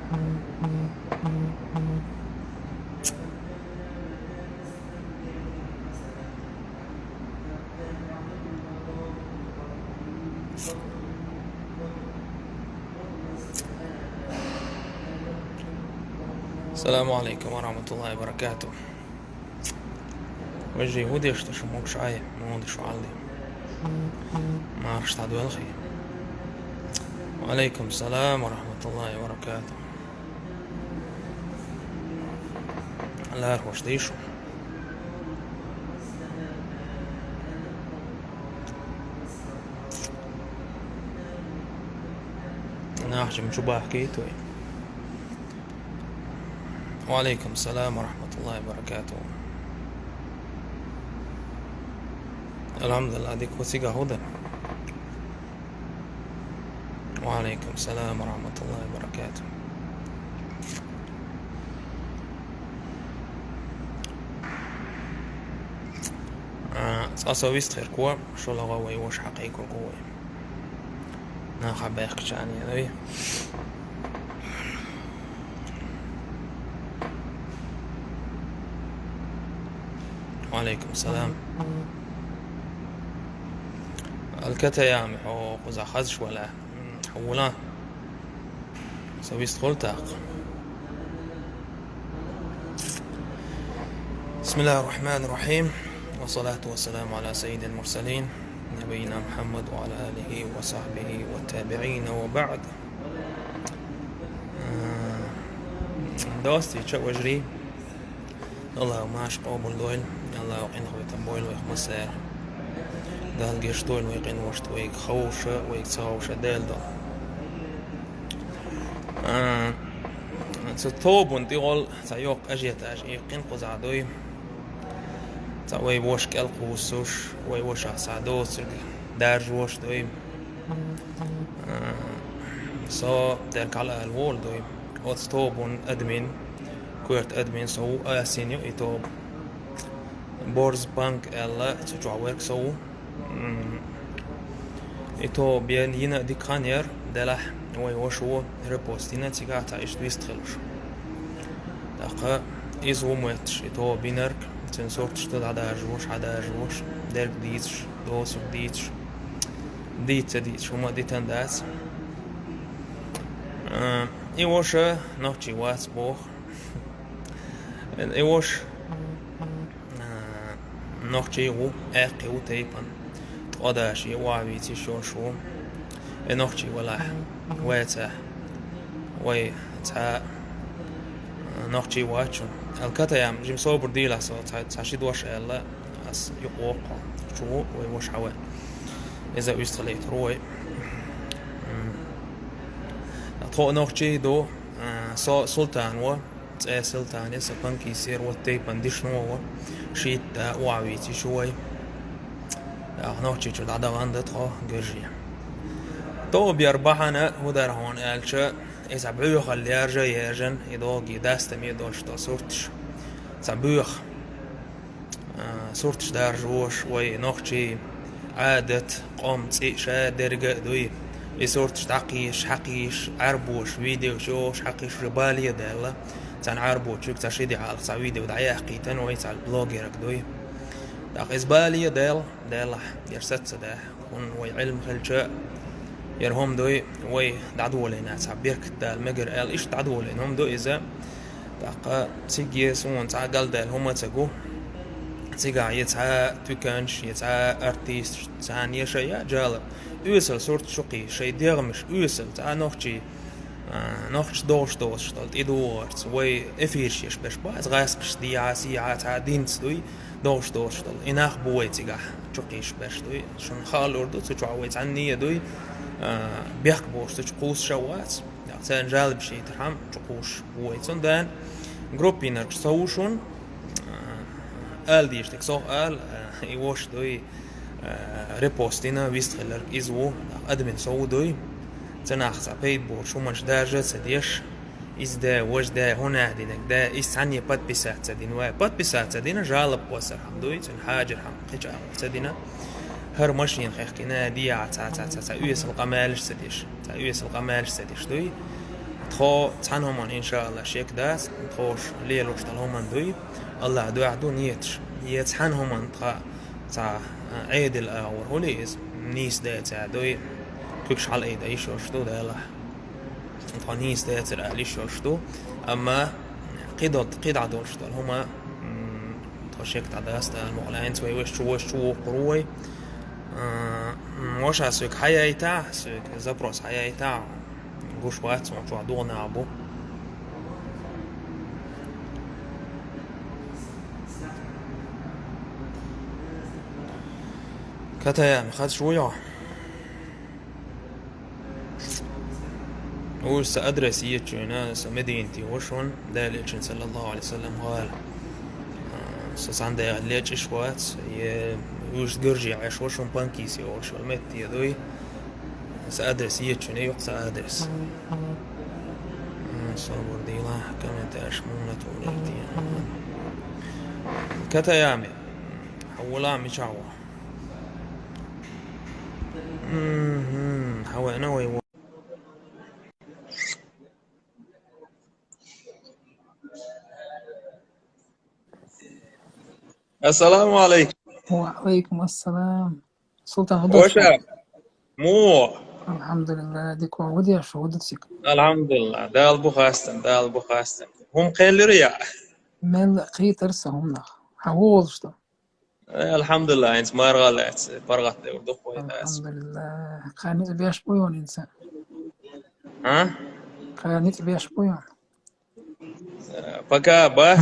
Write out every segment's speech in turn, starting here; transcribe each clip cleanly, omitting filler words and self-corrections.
السلام عليكم ورحمة الله وبركاته. وجهي ودي اشتشموك شعاية مودي شو عالي ما أعرفش تعدو الخي. وعليكم السلام ورحمة الله وبركاته. لا أروش ديشو أنا أحجم شو بحكيتو. وعليكم السلام ورحمة الله وبركاته. الحمد لله ديك وسيقى هدى. وعليكم السلام ورحمة الله وبركاته. أصلا ويستخير كوا شو لغوي وش حقيقو قوي ناخب يخشاني ذي. وعليكم السلام. الكتيام حقوق وزا خزش ولا حولان سويست خلتاق. بسم الله الرحمن الرحيم، والصلاة والسلام على سيد المرسلين نبينا محمد وعلى آله وصحبه والتابعين وبعد. دوستي شو وجري الله ماش قوبل دويل الله وقين خويتم بويل ويخ مسار دال جيش دويل ويقين وشت ويك خوشة ويك تساوشة دال دو ستوب ونتيغول تايوق أجيت أجيقين قزعدوي تاوي وشك القوسوش وي وش عسعدوس دارج وش دوي سو دارك على الوول دوي وستوب ون أدمين كويرت أدمين سو آسينيو إتوب بورز بانك ألا تجعوك سو إتو بيان ينا دي كانير دلح وي وشو ريبوستينا تيجا تعيش بيستخلوش دقا إزو مويتش إتو بينرك تنسور تشتد عدا جوش ديرك ديتش دوسك ديتش ديتش وما ديتان داس إيوش نوتشي واتس بوخ إيوش نوتشي و أقي و تيبان تقداشي وعبيتي شو نوتشي ولا ويتا وي تا نوتشي واتشون الكتايام جيم صوبر ديلا سو تاشي دوش إلا أس يقوق شو ويوش حوا إذا ويستخليت روي تو نوتشي دو سلطان و سلطان يسبنك يصير وتيبان دي شنو هو شيت وعويتي شوي نوتشي شو العدا عندك جرجيا تو بيربحنا هو دار هون قالش إذا بيوخ اللي يرجن يدوغي داستم يدوش تو صورتش بيوخ صورتش دار جوش وي نوتشي عادة قوم تسيشا درجة دوي صورتش تعقيش حقيش عربوش فيديو شوش حقيش ربالية دالا تان عربو تشوك تشيدي على فيديو دعيه حقيقة وي تاع البلوجر كدوي داق إزبالية دالا يرست ده ون وي علم خلشاء يرهم دوي وي دعدو لنا تعبير كدال مجر قال إيش دعدو لهم دو إذا داق تيجي سون تاع قال دال هما تجو تيجا يتاع تكنش يتاع أرتيست تاع نيشيا جالب يوصل صورت شقي شيء ديرمش يوصل تاع نوخش دوش طلت إدوارد وي إفيرشيش باش باز غاسقش دي عاسيات عادينس دوي دوش طل إناخ بويتيجا شقيش باش دوي شن خال أردو تجعويت عني دوي بيحك بوش تجقوس شوات تان جالب شيء ترحم تجقوش بويتون دان جروبينر سوشون قال ديش تكسو قال يوش دوي ريبوستينا ويستخلر إزو أدمن سو دوي تناخذ بيد بور شو مش دارجة سديش إز دا وش دا هنا دينك دا إستعني بات بسات سدين بات بسات سدين جالب وسر حمدوي تن حاجر حم قيش سدينا هر ماشين خيخكنا دي عتا يوصل قمالش سديش دوي تخو تعنهم إن شاء الله شيك داس تخوش ليل وشتلهم دوي الله دو عدو نيتش يتعنهم تخا تاع عيد الأور هوليز نيس دات دوي كوكش على ايد ايش وشتو ده لا فانيس ده ترى ليش وشتو اما قيد عدول شتو هما تشيك تاع داست المعلن توي وش قروي وش اسوك حياة تاع سوك زبروس حياة تاع جوش وقت وشو عدونا عبو كتايا خد شوية وش أدرس يجينا مدينتي وشون داليتشن صلى الله عليه وسلم قال ساس عندي ليش إشوات وش جرجي عاش وشون بانكيسي وشون متي يدوي سأدرس يجينا يقص أدرس صور ديلا كمان تأشمونة وليتي كتايامي حولا مشاوة حوا أنا وي السلام عليكم. وعليكم السلام. سلطان وشا مو الحمد لله ديك ودي شهودتك الحمد لله دال بخاستن هم قيل ريا مال قي ترسهم نخ حوولشتا الحمد لله انت ما رغلت برغت ودخ ويتاس الحمد لله قانيت بياش بويون إنسان ها قانيت بياش بويون فكا بات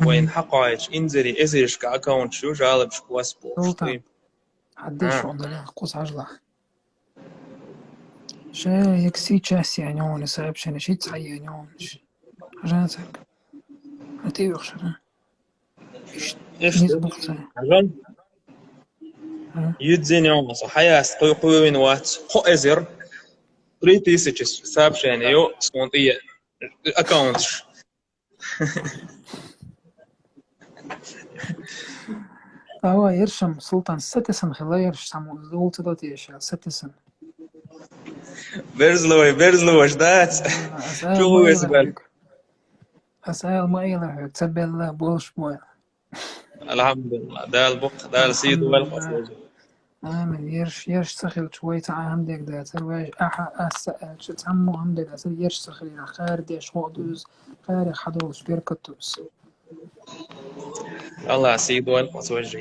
وين حقايش انزري ازرش كاكونت شو جالب شو سلطان حديش شو عضلين قوس عجلة شا يكسي تشاسي عنيون سايب شنا شي تحيي عنيون حاجاتك هتي وخشنا ايش نسبق سنة يدزين يوم صحياس قوي من وات خو ازر 3000 ساب شان يو سونتي اكونت هو يرشم سلطان 6 سنة خلا يرشم زول تداتي اشياء 6 سنة بيرزلو ايش دات شو هو اسبال أسأل ما يلعب تبي الله بولش بوي الحمد لله دال سيد والقصوج آمن يرش سخل شوي تعهم ديك دا ترويج أسأل شو تعمو هم ديك دا يرش سخل خير ديش وقدوز خير حدوز بيركتوز الله سيد والقصوج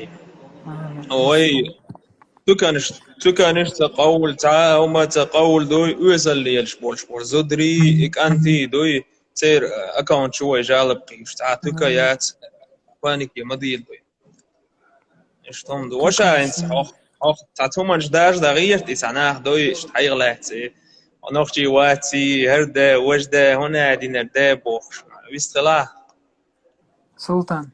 آمن وي تكانش تقول تعاهما تقول دوي ويسال لي شبور زدري إك أنتي دوي تير أكاونت شوي جالب قيش تكايات فانك مديل دوي اشتم دو وشا انت أخ تعتهم أجداش دغير تسعناه دوي اشتحيغ لاتي ونخشي واتي هردا وجدا هنا دي نردا بوخش بيستخلاه سلطان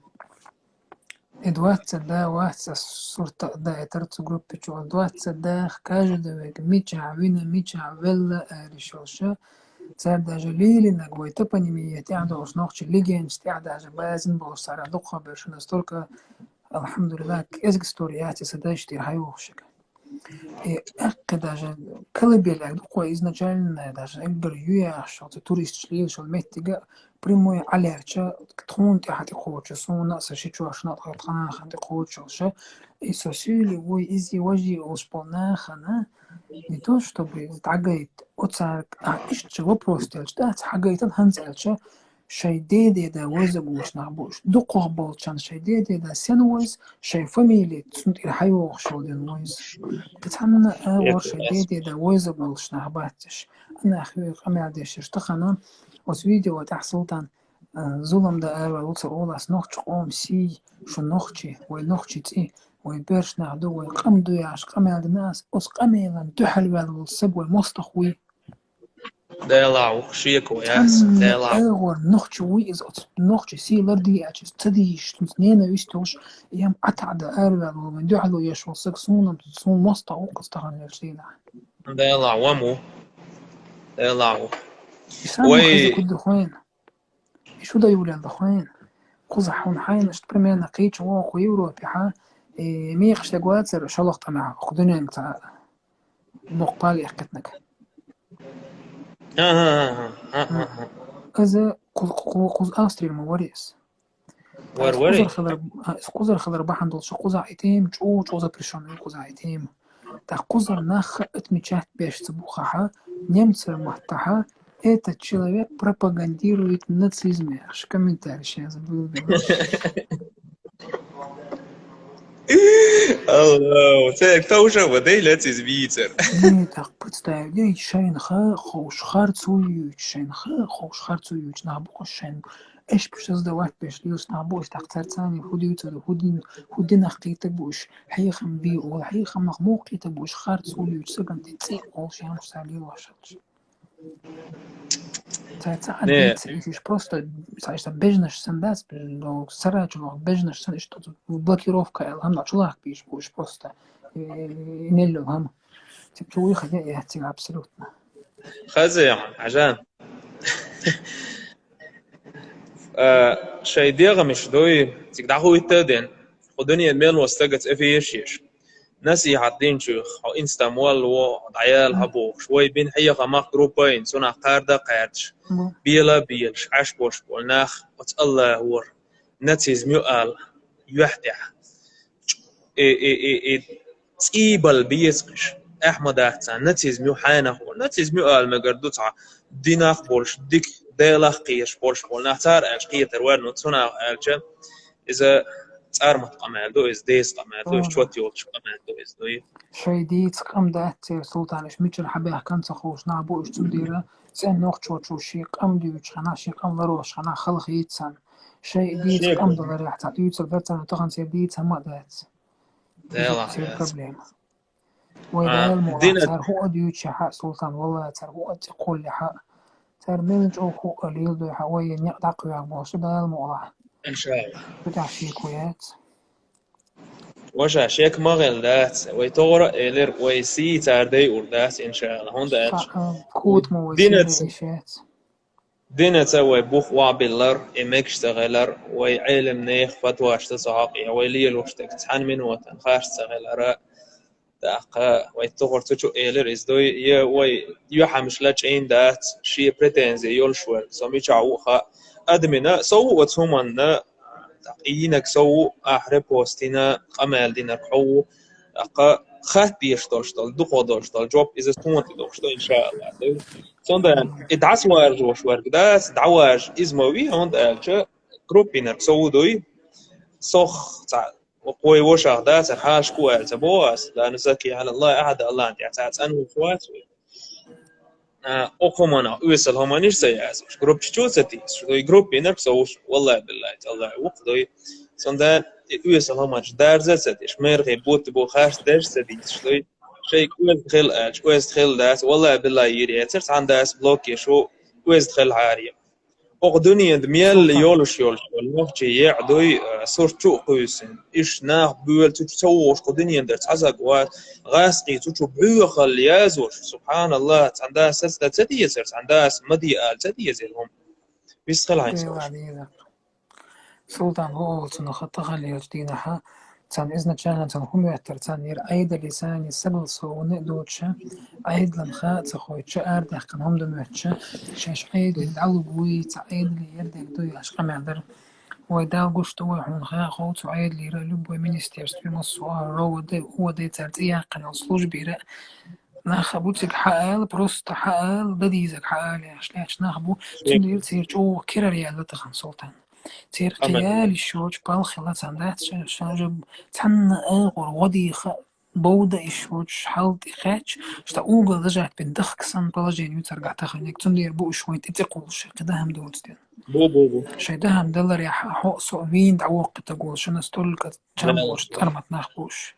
إدوات دا واتس الصورة دا إترت جروب بيشو إدوات دا خكاج دويك ميتشا وينا ميتشا ولا ريشوشا تسار دا جليل إنك ويتبني ميتي عدو أصناقش ليجين استعدى عجبازن بوصار دقة برشنا ستوركا الحمد لله إزق ستورياتي سداش تير هاي وخشك أكد كل بيلاك دقة إذن جالنا داش أكبر يويا شاطي توريست شليل شو الميتيجا بريمو على رجع تكون تحت قوة صون ناس شيء شو عشان تقطعنا خد قوة شو السوسيل ويزي وجي وسبنا خنا نتوش طبي تعجيت أتصارك إيش شو بروستيلش ده حاجيت هنزلش شيء دي ده وزبوش نعبوش دقة بالشان شيء دي ده سنوز شيء فاميلي تسنت الحيوة وخشوا دينويز بتحنا أور شيء دي ده وزبوش نعباتش أنا أخوي قمي عديش اشتخنا وفيديو تاع سلطان ظلم دا أربع وصل أولاس نوخش قوم سي شو نوخشي ونوخشي تي ويبرش نعدو ويقمدو يعش قمي الناس أس قمي لن تحل والصب والمستخوي ديلا وخشيك وياس ديلا أغور نوخشي ويزوت نوخشي سي لردي أجس تديش تنينا ويستوش يام أتعد أربع ومن دحلو يشو سكسونا تصون مستخ وقستخان يلشينا ديلا ومو ديلا وي كد خوين شو دا يولي الدخوين قزح ونحين اشتبرمي نقيتش واقو يورو بيحا ميخش تقوات سر شلقت معها خدوني انت بقبالي احكتنك إذا قوز أستري المواريس ور قوزر وري خضر قوزر خضر بحندل شو قوز عيتيم شو قوز بريشون قوز عيتيم تا قوزر نخ اتمشات بيش تبوخها немцы محتها этот человек пропагандирует нацизм. Аж комментарий сейчас был. الله وتاك توجه ودي لا تزبيتر Не, так представь, я шайн ха хош харцуют, шайн ха хош харцуют, на буква шайн. إيش باش تزدوات باش ليوس نعبوش تحت ثاني هودي هودي نحقيتك بوش حيخم بي ولا حيخم مغموقيتك بوش خارцуют سكن تتسي أول شيء مش سالي واشتش. Цаца не дитя, если просто, знаешь, бежнешь сандас, но сарач, но бежнешь сан, что тут блокировка, элхам на чулах пишешь, будешь просто не львам. Типа чего их я тебе абсолютно. خزي عجان شي ديغا مش دوي تقدعوا يتدين خدني الميل واستجت افيشيش ناسي حاطين شيخ او انستا مول و عيال هبو شوي بين حيقة ما جروبين سونا قاردة قاردش بيلا بيلش عش بوش بولناخ وتالله هور ناتيز ميوال يحدح تيبل بيسقش احمد احسن ناتيز ميو حانه ناتيز ميوال مقردوتع ديناخ بولش ديك ديلاخ قيش بولش بولناخ تار اش قيه تروار نتسونا الجا اذا صار متقمل دو از ديس قمل دو شوت يوتش قمل دو از دو شي دي تقام دات سلطان اش ميتر حبيها كان تخوش نعبو اش تمديرا سن نوخ شو شي قام ديوش خنا شي قام ضروش خنا خلق يتسن شي دي تقام دغري حتى يوتر فتن تخن سي دي تما دات يلا بروبليم وإذا الموضوع صار هو ديوش حق سلطان والله صار هو تقول لي حق صار منج أو هو قليل دو حوالي نقطع قيام بوش ده الموضوع ان شاء الله بتاع شيكويات وجه شيك مغل دات ويتورا إلر ويسي تاردي أردات إن شاء الله هون دات كوت مو إيشات دينت ويبوخ وعبلر إمكش تغلر ويعلم نيخ فتواش تصعقي ويلي الوشتك تحن من وطن خاش تغلر داقا ويتغر تشو إلر إزدوي يحمش لاتشين دات شي بريتنزي يولشور سمي شعوخا أدمنا سو وتهمنا إينك سو أحرى بوستينا أمال دينك حو أقا خات بيشتغل دخل جوب إذا تكون تدخل إن شاء الله sondern das war so schwer das دعواج إزموي هند ألجا جروبينر سو دوي صخ وقوي وشاخ داس الحاش كوال تبواس لا نزكي على الله أحد الله أنت تعتز أنه خوات أقومنا ويصل هم نيرسياس جروب تشوتي شو جروب ينرسوش والله بالله الله وقضي sondern ويصل هم درزت شمير بوت بو خاش درس دي شو شيء كويس تخيل داس والله بالله يري ترت عن داس بلوكي شو كويس تخيل عارية أقدني دميل يولش والمخجي يعدوي صورتو قوسين إيش ناخ بول تتسوش قدني درت عزق غاسقي تشو بعوخ اليازوش سبحان الله عندها سلسلة تدي سرت عندها مدي آل تدي زيهم بيسخل عين سوش سلطان هو تنخطها ليجدينها تان إذن كان تان هم يحتر تان ير أيد لساني سبل صون دوتشا أيد لمخا تخويتشا أرد يحكم هم دموتشا شاش أيد للعلو بوي تعيد لي يردك دوي عشق معدر ويدا قشت ويحون خا خوت وعيد لي رالو بوي مينستيرس في مصوار رو دي هو دي ترتيا قناة صلوج بيرا ناخبوتك حقال بروست حقال دديزك حقال عشلاش ناخبو تندير تسير جو كيرا ريال تخن سلطان تير قيال الشوج بالخلات عندها شنجب تحنا أغور غدي بودة الشوج حالت إخاتش شتا أوغل رجعت بندخك سن بلاجين يترجع تخنيك تندير بو شوي تتقول شي قدهم دوتين بو شي دهم دلر يا حق صعبين دعوق تقول شنو استولك تشامبوش ترمت ناخبوش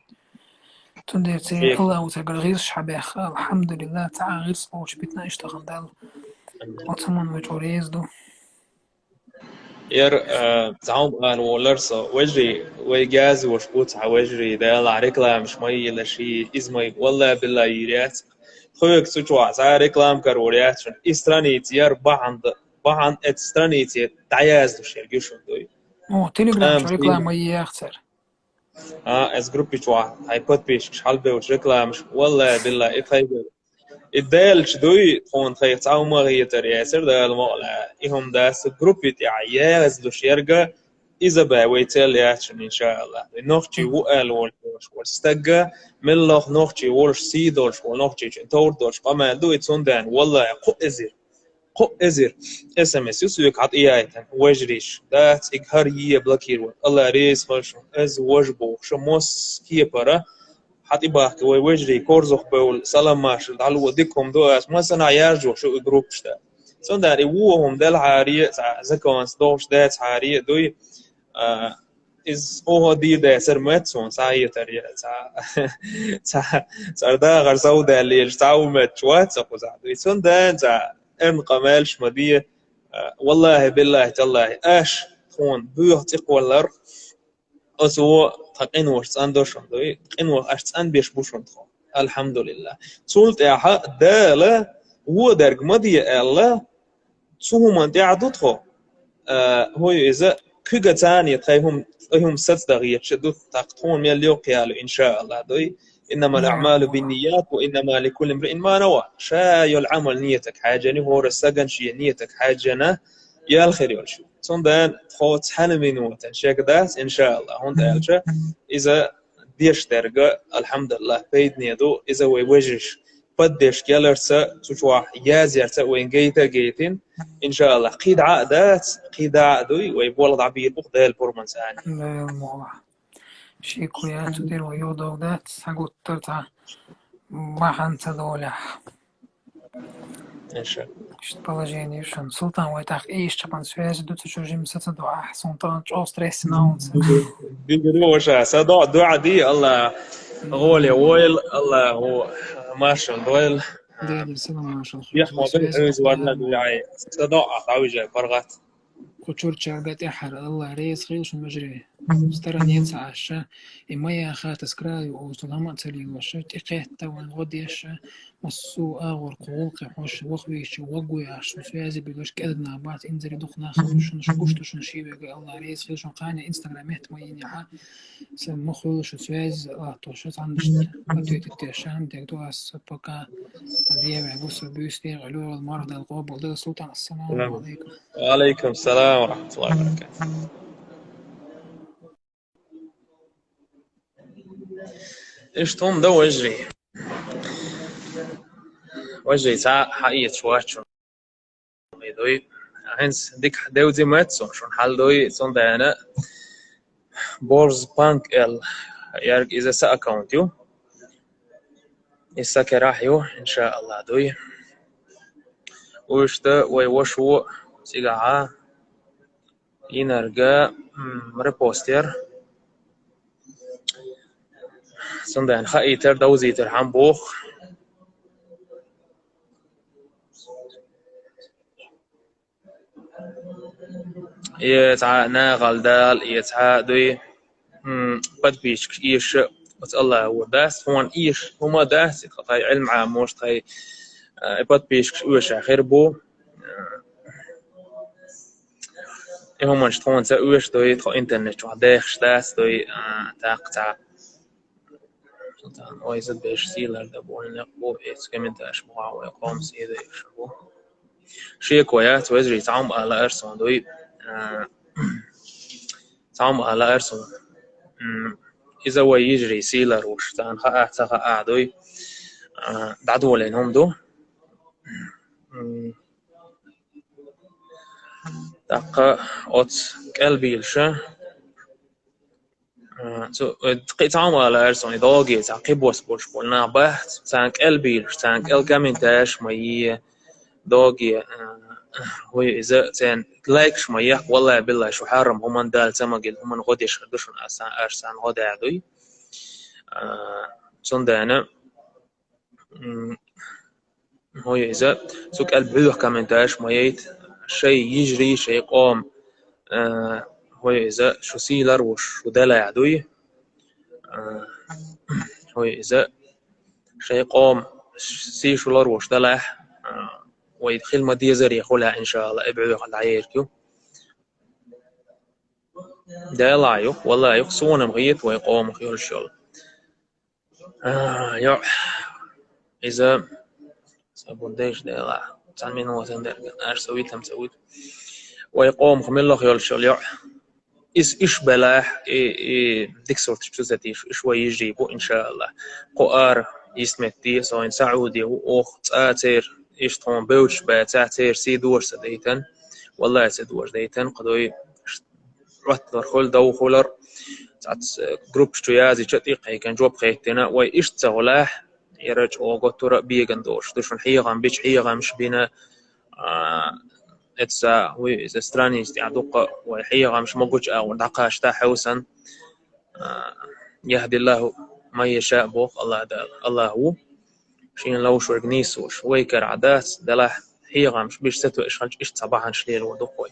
تندير تير الله وتقر غير شحباخ الحمد لله تعال غير صوش بيتنا اشتغل دال وتمن وجوريز دو ير تعاون أنا ولرسا وجري ويجاز وشبوت عوجري ده لا ركلام مش مي إلا شيء إزمي والله بالله يريات خويك سوتشوا عزا ركلام كروريات شن إسترانيت ير بعند إسترانيت تعياز وشيء شو دوي تليجرام شو ركلام ويا أخسر از جروب بيشوا هاي بوت بيش حال بيوش ركلام والله بالله إخيبر الدالش دوي تكون خي تعاو ما غي ترياسر دا المقلع إهم داس جروب يتعيا أزلوش يرجع إذا بويتل ياتشن إن شاء الله نوختي وقال والستجا من الله نوختي ورش سيدورش ونوختي تورش قما دو يتسوندان والله قو إزر SMS يسويك عطيايتن وجريش دات إجهار بلاكيرو الله ريس خشم إز وجبو شموس كيبرة حتى باك وجري كورزخ بول سلام ماش دعلو ديكم دو اس ما سنا يارجو شو جروب شتا سون داري وهم دل عارية زكونس دوش دات عارية دوي is هو دي ده سرمت سون ساية تريا سردا غرزو ده اللي يجتاو متشوات سقوزا سون ده ان قمالش مدية والله بالله تالله اش تكون بيوه تقولر أسوأ تقين وش أندوشون دوي تقين وش أن بيش بوشون تخو الحمد لله سولت إعها دالة هو درج مدية الله سوه من تعدو تخو هو إذا كجا تاني تخيهم ست دقيقة شدو تقطون من اليوم قيالو إن شاء الله دوي إنما الأعمال بالنيات وإنما لكل امرئ ما نوى شاي العمل نيتك حاجة هو رسجن شي نيتك حاجة يا الخير يرشو صندان خوت حلمين وتن شكداس إن شاء الله هون دالشة إذا ديش درجة الحمد لله بيدني دو إذا ويوجش بديش كيلرسا تشوح يازيرسا وين جيتين إن شاء الله قيد عقدوي ويبولد عبير بقدال برمانساني لا الموضوع شي كويات ودير ويوضو دات ساقوت ترتع ما حنت دولة إن شاء الله شت بالاجيني شن سلطان ويتاخ إيش تبان سويز دوت شوجي مسات دعاء سلطان شو ستريس ناونس دي وشا صدق دعاء دي الله غولي ويل الله هو ماشل دويل دير سلام ما شاء الله يحمد العز ولا دعاء صدق عاوجة فرغات كوتشور تشارجات إحر الله ريس خيل شو مجري سترن ينسى عشا إما يا خات سكراي وصلهم أتري وش تقيه توان غديش والسوء أغور قوق حوش وخويش وقوي عش مسوازي بيقولش كأذنا بعد إنزري دخنا خوش نشكوشتو شنشي بيقول الله ريس خيل شو قاني إنستغرام احتمالين يحا سم مخول شو سواز توشت عندش بديت التشام تقدو السبكة هذه بعبوس بيستير علو المرض القوب ولد السلطان السلام عليكم وعليكم السلام ورحمة الله وبركاته إيش توم ده وجري ساعة حقيقة شواتشون دوي هنس ديك داودي ماتسون شون حال دوي صون دانا بورز بانك يارك إذا سا أكاونتيو إسا كراحيو إن شاء الله دوي وشتا ويوشو سيقاعا ينرجع ريبوستير صندان خايتر دوزي ترحم بوخ يتعا ناغل دال يتعا دوي قد بيش إيش بس الله هو داس هون إيش هما داس قطعي علم عاموش تاي قد بيش إيش آخر بو هم مش تكون سويش دوي تخو إنترنت وحداخش داس دوي تاقطع ويزد بيش سيلر دبون يقبو إيش كمين تاش مغا ويقوم سيدة يشبو شيء كويات ويزري تعم على أرسون دوي تعم على أرسون إذا هو يجري سيلر وشتان خاء دوي دعدو لينهم دو دقة أوت قلبي الشا تعم على أرسون يدوغي تعقب وسبوش بولنا بحث تانك قلبي تانك الكامنتاش مي دوغي هو إذا تان لايك شمية والله بالله شو حرم هم دال تماجل هم غديش خدشون أرسان غدا عدوي صندنا هو إذا سوق قلب كامنتاش ميت شيء يجري شيء قام هو إذا شو سيلر وشو دلا عدوي هو إذا شيء قام سيشولر وش دلا ويدخل مدية زري يقولها إن شاء الله ابعدوا على عيركو ده لا يق والله يقصون مغيت ويقوم خير الشغل يا إذا بوديش ده لا تعمين هو تندر اش سويت هم سويت ويقوم خمل الله يول شليع إيش بلاح ديك صورت شتوزتي شوي يجيبوا إن شاء الله قار يسمتي سواء سعودي وأخ تأثير إيش تون بوش بتأثير سيدور سديتن والله سيدور ديتن قدوي رتلر خل دو خلر تاعت جروب شتويازي شتيق هي كان جوب خيتنا وإيش تغلاح يرج أو قطر بيجندوش دوشون حيغام بيش حيغام مش بينا اتسا وإذا ستراني استعدوق وحيغام مش موجود أو دقاش تا حوسن يهدي الله ما يشاء بوخ الله دال الله هو شين لو شو رجنيسوش ويكر عادات دلح هي غامش بيش ستو إيش صباحا شليل ودقوي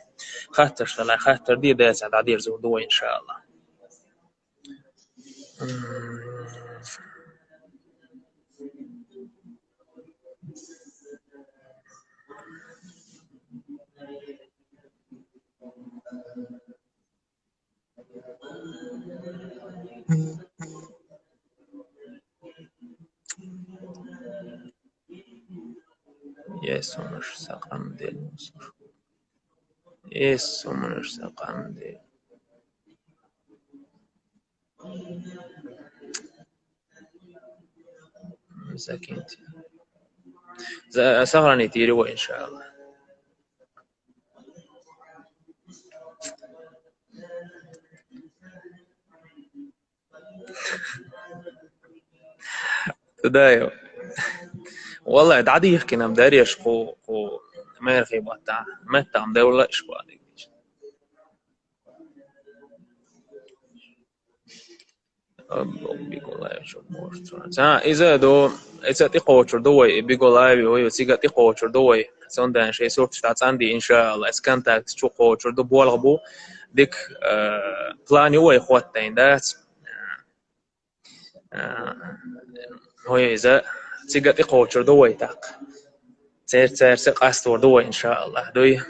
خاطر شلا خاطر دي داس على عدير زودوي إن شاء الله Yes, somos saqam del musur. Yes, somos saqam del. مساكينتي سهراني تيري إن شاء الله. تدايو والله دعدي يحكي نام داري يشقو ما يرخي بطع متى عم دولة إشقو عليك بيقول لا يشوف إذا تقوى دوي بيقول لا يو سيجا تقوى دوي سوندان شيء صورت شتات عندي إن شاء الله إسكانتاكت شو قوة دو بولغبو ديك بلاني هو إخواتين دات هو إذا سيجا تقوى دوي تاق تير سقاستور دوي إن شاء الله دوي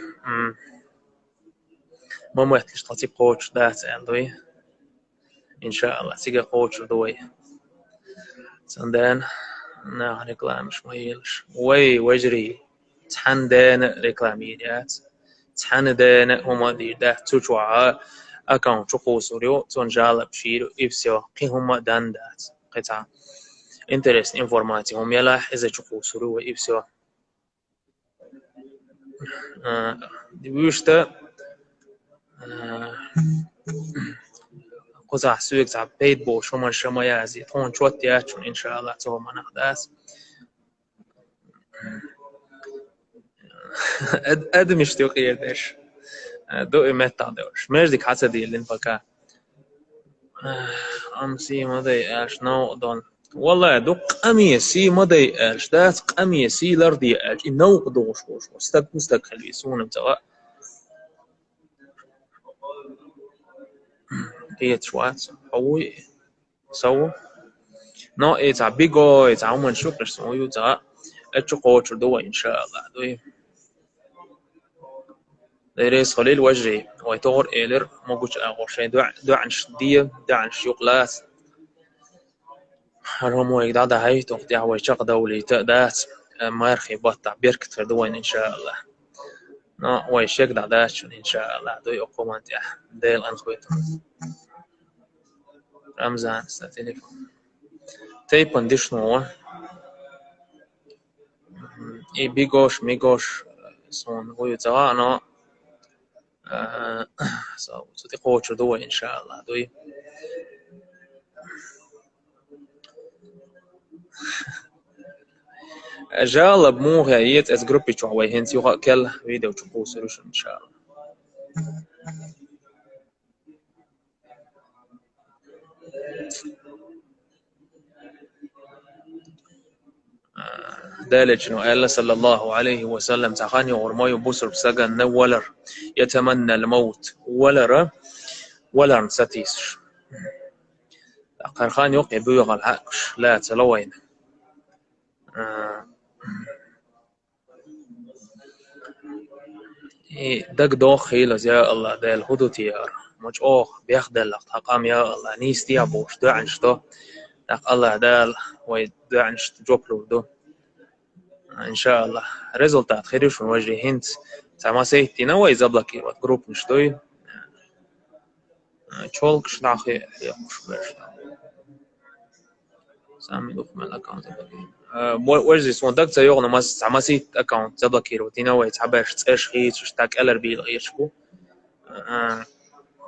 ما مهتلش تطيب قوة دات دوي إن شاء الله سيجا قوة دوي سندان نا ريكلام مش مهيلش وجري تحندان ريكلاميات تحندان هما دي ده تشوعا أكون شقو سوريو تنجال بشير إبسيو قي هما دان دات قطع انترست انفورماتي هم يلاح إذا شقو سوريو إبسيو دي بيشتا قزح سويك زع بيت بو شو من شما يازي تون شوت ياتشون إن شاء الله تو ما نخداس مش توقي يدش دو إمت تعدوش ماجدك حسدي اللي انفكا أمسي مضي أش نو دون والله دو قميسي مضي أش دات قميسي لردي أش إنو قدوش وش مستقل يسون متوا هي تشوات قوي سو نو إتس بيجو إتس عمون شكر سو يوتا أتشقو دو إن شاء الله دوي دريس خليل وجري ويتور إيلر موجود أغور شيء دعن شدية دعن شيوقلات هرهم ويقدر هاي تقطع ويشق دولي تأدات ما يرخي بطع بيركت دوين إن شاء الله نا ويشق دعدات إن شاء الله دوي أقوم أنت ديل أنخويتهم رمزان ستليفون تيبون ديشنو إي بيجوش ميجوش سون هو يتوانا صوتي قوتش دوي إن شاء الله دوي جالب مو هيت اس جروبي شوي هنسي وكل فيديو تشوفوا سولوشن إن شاء الله دالج إنه قال صلى الله عليه وسلم تخاني ورماي بوسر بسجن ولر يتمنى الموت ولر ستيس آخر خان يوقع بيوغ الحقش لا تلوين دق دوخيل يا الله دال هدو تيار مش بياخد لك حقام يا الله نيستي أبوش دعنش دو دق الله دال ويدعنش جوبلو دو ان شاء الله ريزولتات خير شو وجهي هنت ما سيتي نوي زبلكي وات جروب نشتوي تشولك شناخي يقش برش سامي دوف من الاكونت وجهي سون دك زيوغنا ما سيت اكونت زبلكي روتينا وي تعبرش تسيش خيت شتاك الر بي غيرشكو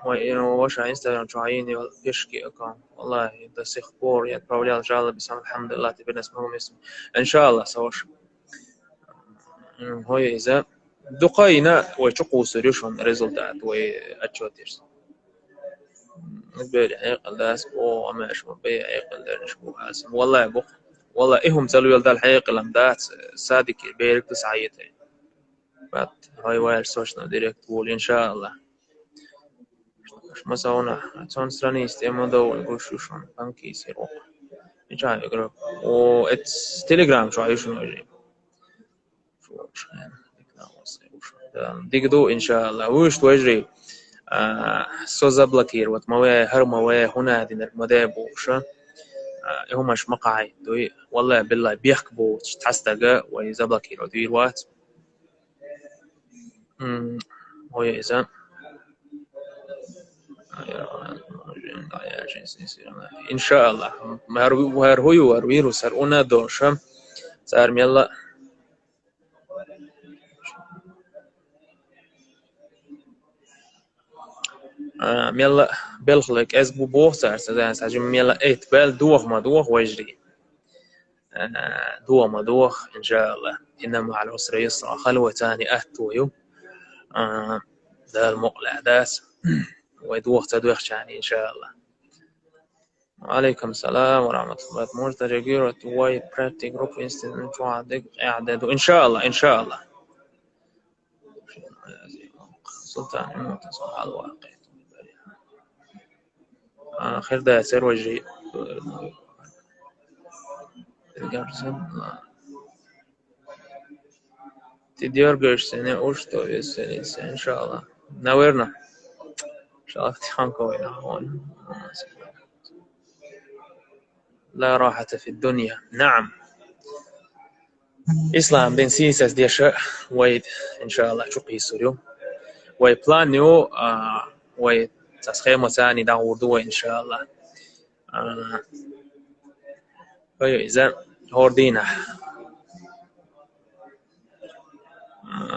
واش انستغرام شعيني يشكي اكونت والله ده سيخبور يا براولي جالب بس الحمد لله تبين اسمهم اسم ان شاء الله سوش هو إذا دقينا ويشقوا سوليوشن ريزولتات وأتشوتيرز نقبل عيق الناس أو ما شو بي عيق الناس شو حاسم والله يا بخ والله إهم زلوا يلدا الحقيقة لمدات صادق بيرك تسعيتين بعد هاي واير سوشنا ديريكت وول إن شاء الله مش مسونا تون سراني استيما دو نقول شو شون بانكي سيروق إن شاء الله يقرب و إتس تيليجرام شو عايشون وجري شو ديقدو إن شاء الله وش توجري سوزا بلاكير وتمويه هرمويه هنا دين المدابو وشا همش مقعي دوي والله بالله بيحكبو تحستقى ويزا بلاكير ودوي الوات ويا إذا إن شاء الله هرهوي وهرويرو سرقونا دوشا سار ميلا ميلا بلخلك أزبو بوه سار سدان ساجم ميلا إيت بال دوخ ما دوخ ويجري دوخ ما دوخ إن شاء الله إنما على العسر يسرى خلوة تاني أهتويو ده المقلع داس ويدوخ تدوخ شاني إن شاء الله وعليكم السلام ورحمة الله مرتجى واي براتي جروب انستنت وعدك إعداد إن شاء الله إن شاء الله سلطان المتصل على الواقع خير ده سير وجهي تدير قرشني أوشتو يسليس إن شاء الله نورنا إن شاء الله تخانكوين هون لا راحة في الدنيا نعم إسلام بن سيساس ديشا ويد إن شاء الله شقي سوريو وي بلانيو وي تسخيمو ثاني داور دو إن شاء الله وي إذا هوردينا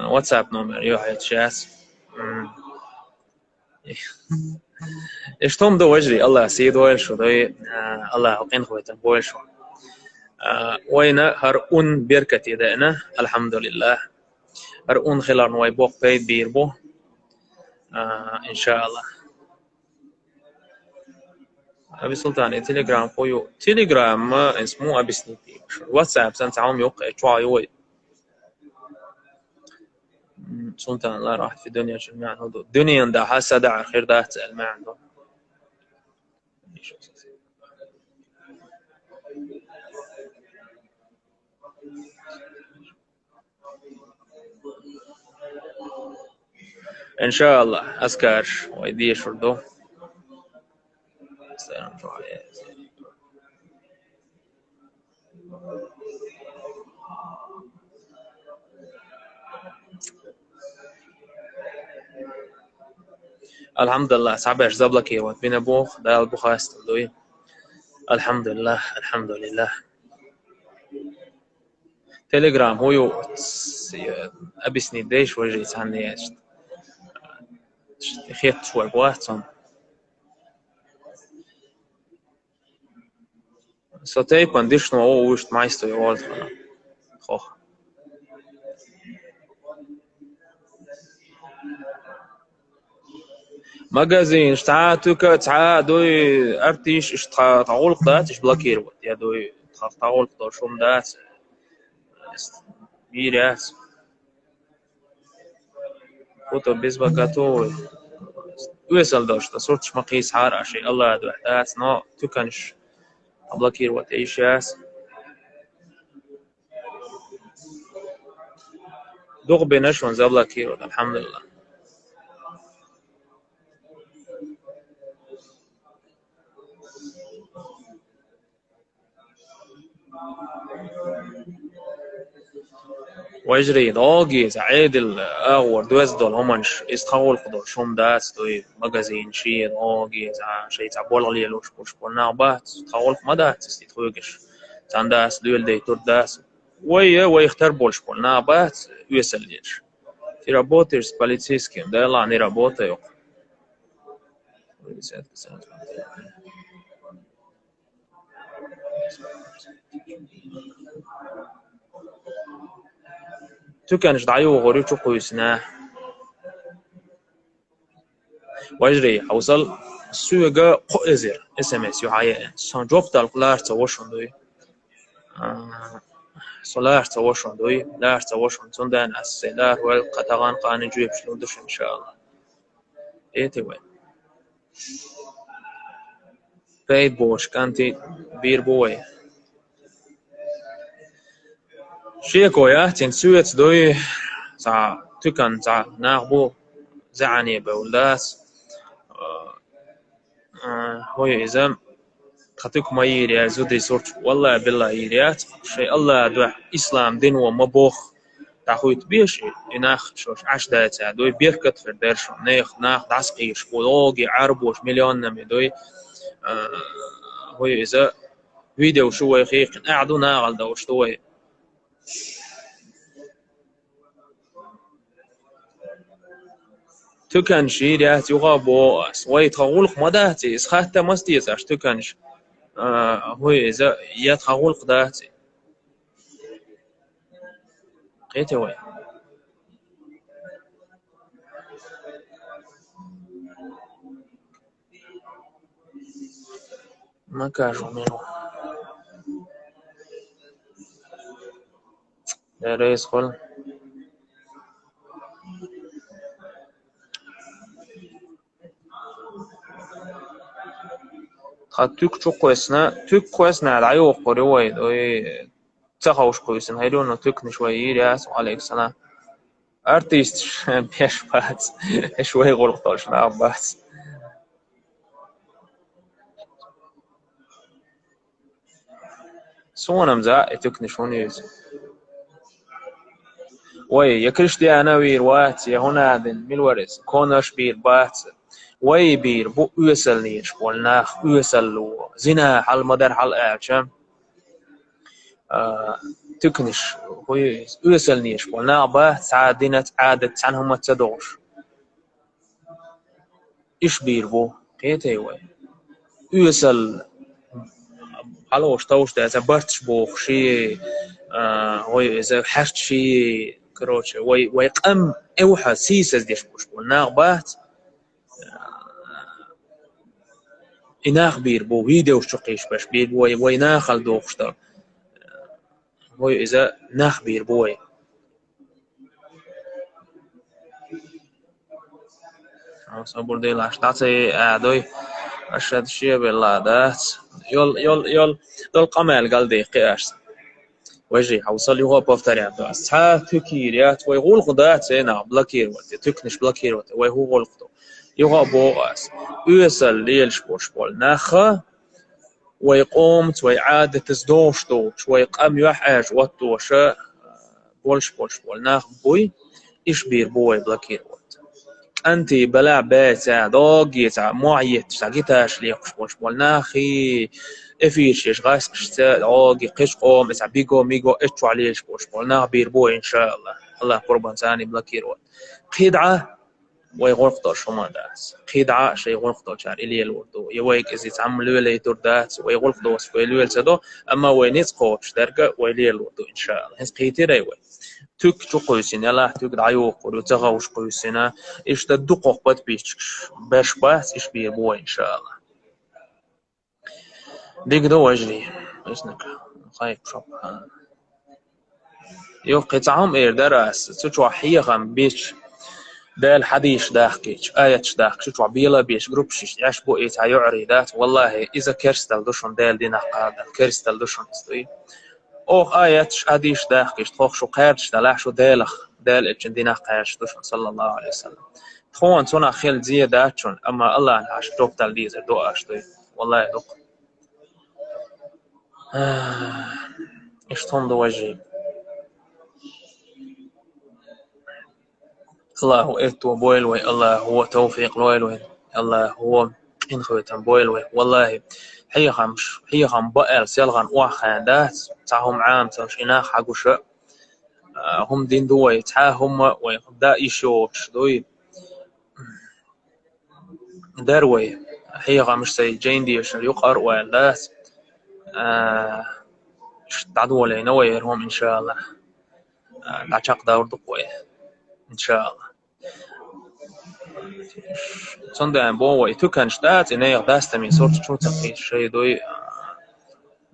واتساب نمبر يوحي شاس إيش توم دو وجري الله سيد ويل شو دوي الله حقين خويتن بويل شو وينا هرؤون بيركتي دائنا الحمد لله هرؤون خلال نوي بوق بيت بيربو إن شاء الله أبي سلطان تيليجرام فويو تيليجرام ما اسمه أبي سنيبي واتساب سنتعاهم يوقع شوي يوي سلطان لا راح في الدنيا جميعا هدو الدنيا دا حاسة دع خير دا تسأل ما عنده إن شاء الله أذكر ويدي شردو الحمد لله صعبش زبلك يوت بين بوخ دا البخاست دوي الحمد لله الحمد لله تليجرام هو أبي سنيديش وجري ثاني خيط شوي بواتهم så tej condition او وشت مايستو يولد خوخ ماجازين شتعاتك تعادوي ارتيش اشتعول قداتش بلاكير ود يا دوي تعول قدر شوم داس بيراس كتب بيزبقاتو ويسال دوش تصورتش مقيس حار شيء الله دو احداث نو تكنش بلاكير ود ايشاس دوغ بينشون زبلاكير ود الحمد لله واجري ضاقي عادل أغور دوز دول همنش استخول قدر شوم داس دوي مجازين شي ضاقي شيء تعبول لي لوش بوش بنا بات استخول ما دات استخوجش تان داس دويل دي تور داس وي اختار بولش بنا بات يسال ليش في رابوترز باليتسكيم ده لا ني رابوتا يق تو كانش ضعيو غوري تشوقو يسنا واجري حوصل سوغا قوزر اس ام اس يحيى سان جوب تال كلار توشون دوي سولار توشون دوي لار توشون تندان السلار والقطغان قان جويب شلو دش ان شاء الله ايتي وين بيت بوش كانتي بير بوي شيكو يا تين سويت دوي تاع تكن تاع ناغبو زعني بولاس هو إذا خطيك ما يريا زودي صورت والله بالله يريات شيء الله دع إسلام دين ومبوخ تاخويت بيش إناخ شوش 10 دقيقة دوي بيركت في الدرش ناخ دعسقيش بولوجي عربوش مليون نمي دوي هو إذا فيديو شوي خيق قاعدو ناغل دوش دوي تكنش يريات يغابو سوي تغولق مداتي إسخاتا مستيساش تكنش هو إذا يتغولق داتي قيتي وين ما كاجو منو يا ريس خل تك تك كويسنا العيو قروي دوي تخوش كويسن هيدون تك نشوي ياس وعليك السلام ارتيست بيش بات شوي غلطوش نعم بات سونم زا تك نشونيز وي يكرش دي انا وير وات يا هنا دن ملورس كونش بير بات وي بير بو يسل نيش والناخ يسل زنا على المدار على اعشام تكنش هو يسل نيش والنا با سعادنة عادة عنهم تدوش إيش بير بو قيتي وي يسل على وش توش ده إذا برتش بوخ شيء هو إذا حرت شيء كروش وي قم أوحى سيسز ديش بوش والنا بات إناخ بير بو فيديو شقيش باش بير بو وي ناخل دوخشتر هو إذا ناخ بير بوي صبر دي لاش تعطي أدوي أشهد شيء بالله دات يل دول قمال قال دي قياس وجري حوصل يغو بفتري عبدو أسحا تكيريات ويغول قدات هنا بلاكير وتي تكنش بلاكير وتي ويهو غلقتو يغو بوغاس يوصل ليلش بوش بول ناخا ويقومت ويعاد تزدوش دوش ويقام يحاج وطوشا بولش بول ناخ بوي إيش بير بوي بلاكير وت أنت بلا بيتا دوغي تا معيت تاقيتاش ليقش بول ناخي إفيش يش غاسكش تا دوغي قش قوم إسا بيقو ميقو إتشو عليش بول ناخ بير بوي إن شاء الله الله قربان ثاني بلاكير وت قيدعة ويغرقطو شما داس خيدعة شي غرقطو شار إلي الوردو يويك إزي تعملوا لي دور داس ويغرقطو وسكويلو يلسدو أما وينيس قوش درقة ويلي الوردو إن شاء الله هنس قيتي ريوي تك شو قويسين يلا تك دعيو قولو تغاوش قويسينا إيش تدقو قبط بيشكش باش باس إيش بيربوه إن شاء الله ديك دو وجري إسنك خايف شب يو قطعهم إير دراس تشوى حيغم بيش دال حديش داخكيش آياتش داخكيش وعبيلا بيش جروبشيش يعش بو إيتا يعري دات والله إذا كرستال دوشن دال دينا قادة كرستال دوشن استوي أوخ آياتش حديش داخكيش تخوخ شو قيرتش دلاح شو دالخ دال إتشن دينا قيرتش دوشن صلى الله عليه وسلم تخوان تونا خيل زي داتشن أما الله عش دوك دال ديزر دو أشتوي والله دوك إيش تون دو وجهي الله هو إرتو بويلوي الله هو توفيق لويلوي الله هو إن خويتم بويلوي والله هي خم بقى سيلغان واخان دات تعهم عام تشينا حقوش هم دين دوي تعهم ويبدا يشوش دوي داروي هي مش سي جين دي عشان يقر ولا تعدوا لي نويرهم إن شاء الله تعشق دور دقوي إن شاء الله صندوق بوي تكن شتات إنه يقداس تمي صورت شو تقي شيء دوي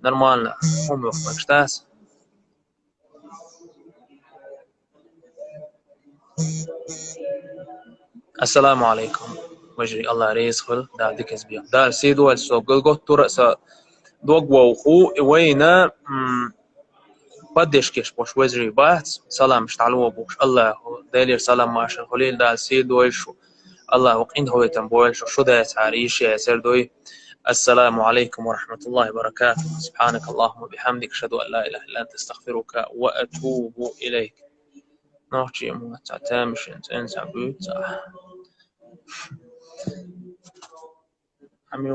نورمال هم وقت مكشتاس السلام عليكم وجري الله ريسخل دا ديكس بيا دا سيدو السوق قلقوت رأس دوق وخو وينا بديش كيش بوش وزري بات سلام اشتعلوا بوش الله دايلير سلام ماشا خليل دا سيدو الشو الله وقين هو يتنبول شو دا يتعريش يا سيردوي السلام عليكم ورحمة الله وبركاته سبحانك اللهم وبحمدك أشهد أن لا إله إلا أنت أستغفرك وأتوب إليك نوحي موتا تامش انت بوتا عمي